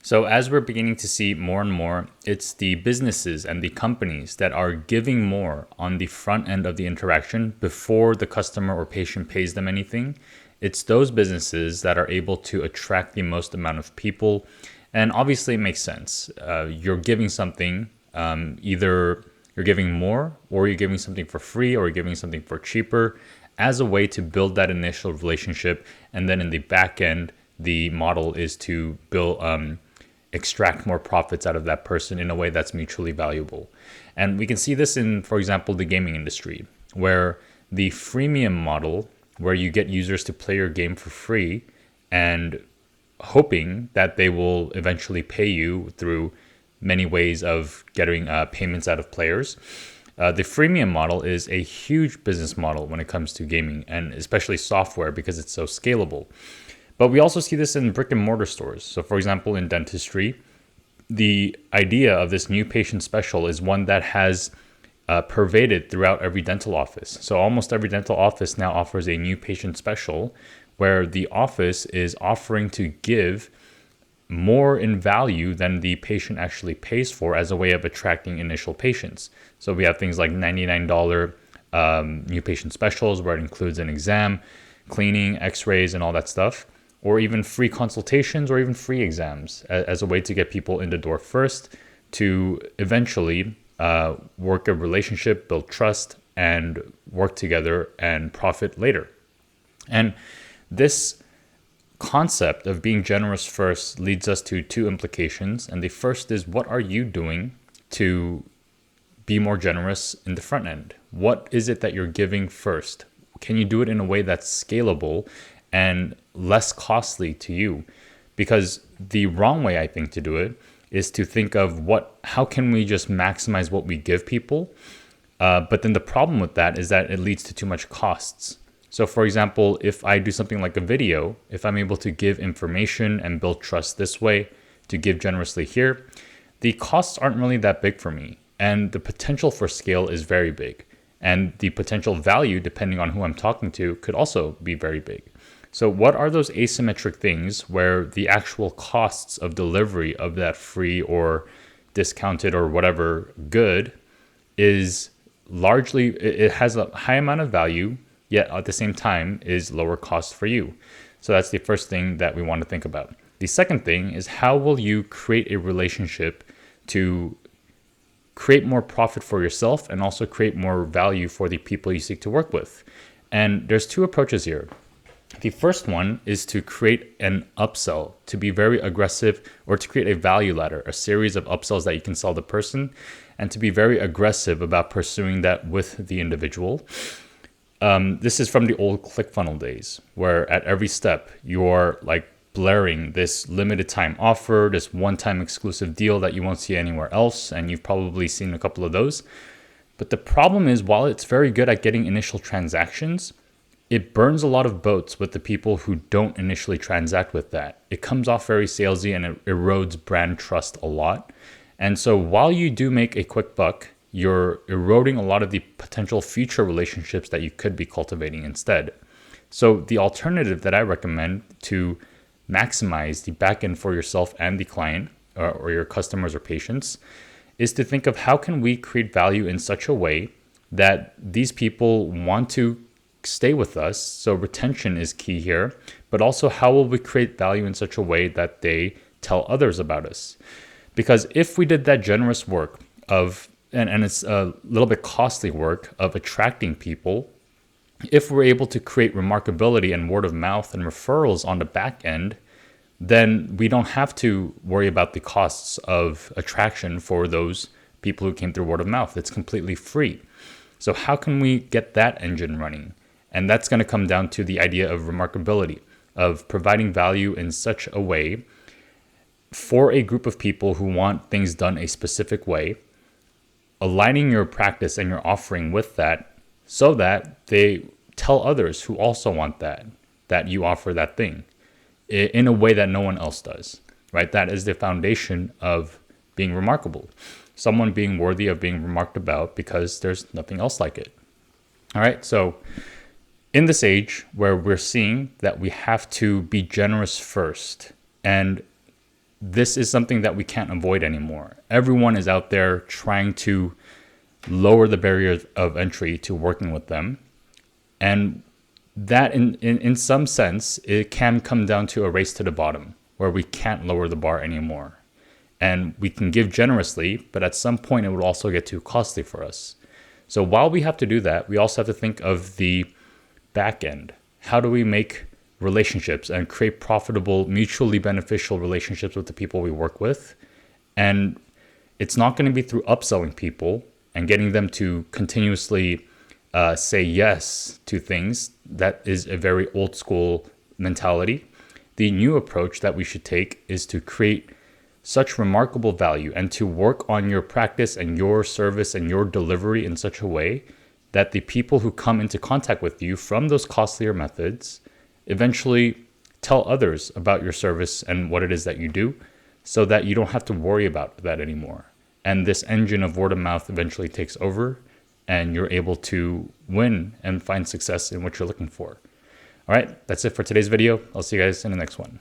So, as we're beginning to see more and more, it's the businesses and the companies that are giving more on the front end of the interaction before the customer or patient pays them anything. It's those businesses that are able to attract the most amount of people. And obviously, it makes sense. You're giving something, either you're giving more, or you're giving something for free, or you're giving something for cheaper as a way to build that initial relationship. And then in the back end, the model is to build, extract more profits out of that person in a way that's mutually valuable. And we can see this in, for example, the gaming industry, where the freemium model, where you get users to play your game for free and hoping that they will eventually pay you through many ways of getting payments out of players. The freemium model is a huge business model when it comes to gaming, and especially software, because it's so scalable. But we also see this in brick and mortar stores. So for example, in dentistry, the idea of this new patient special is one that has pervaded throughout every dental office. So almost every dental office now offers a new patient special, where the office is offering to give more in value than the patient actually pays for as a way of attracting initial patients. So we have things like $99 new patient specials, where it includes an exam, cleaning, x-rays, and all that stuff, or even free consultations or even free exams as a way to get people in the door first to eventually work a relationship, build trust, and work together and profit later. And this concept of being generous first leads us to two implications. And the first is, what are you doing to be more generous in the front end? What is it that you're giving first? Can you do it in a way that's scalable and less costly to you? Because the wrong way, I think, to do it is to think of how can we just maximize what we give people? But then the problem with that is that it leads to too much costs. So for example, if I do something like a video, if I'm able to give information and build trust this way, to give generously here, the costs aren't really that big for me. And the potential for scale is very big. And the potential value, depending on who I'm talking to, could also be very big. So what are those asymmetric things where the actual costs of delivery of that free or discounted or whatever good is largely, it has a high amount of value, yet at the same time is lower cost for you? So that's the first thing that we want to think about. The second thing is, how will you create a relationship to create more profit for yourself and also create more value for the people you seek to work with? And there's two approaches here. The first one is to create an upsell, to be very aggressive, or to create a value ladder, a series of upsells that you can sell the person, and to be very aggressive about pursuing that with the individual. This is from the old ClickFunnels days, where at every step you're like blaring this limited time offer, this one-time exclusive deal that you won't see anywhere else, and you've probably seen a couple of those. But the problem is, while it's very good at getting initial transactions, it burns a lot of boats with the people who don't initially transact with that. It comes off very salesy and it erodes brand trust a lot. And so while you do make a quick buck, you're eroding a lot of the potential future relationships that you could be cultivating instead. So the alternative that I recommend to maximize the back end for yourself and the client, or your customers or patients, is to think of how can we create value in such a way that these people want to stay with us. So retention is key here, but also how will we create value in such a way that they tell others about us? Because if we did that generous work of, and it's a little bit costly work of attracting people, if we're able to create remarkability and word of mouth and referrals on the back end, then we don't have to worry about the costs of attraction for those people who came through word of mouth. It's completely free. So how can we get that engine running? And that's going to come down to the idea of remarkability, of providing value in such a way for a group of people who want things done a specific way, aligning your practice and your offering with that so that they tell others who also want that you offer that thing in a way that no one else does, right? That is the foundation of being remarkable. Someone being worthy of being remarked about because there's nothing else like it. All right, so in this age where we're seeing that we have to be generous first, and this is something that we can't avoid anymore. Everyone is out there trying to lower the barriers of entry to working with them. And that in some sense, it can come down to a race to the bottom where we can't lower the bar anymore. And we can give generously, but at some point it will also get too costly for us. So while we have to do that, we also have to think of the back end. How do we make relationships and create profitable, mutually beneficial relationships with the people we work with? And it's not going to be through upselling people and getting them to continuously say yes to things. That is a very old school mentality. The new approach that we should take is to create such remarkable value and to work on your practice and your service and your delivery in such a way that the people who come into contact with you from those costlier methods eventually tell others about your service and what it is that you do, so that you don't have to worry about that anymore. And this engine of word of mouth eventually takes over and you're able to win and find success in what you're looking for. All right, that's it for today's video. I'll see you guys in the next one.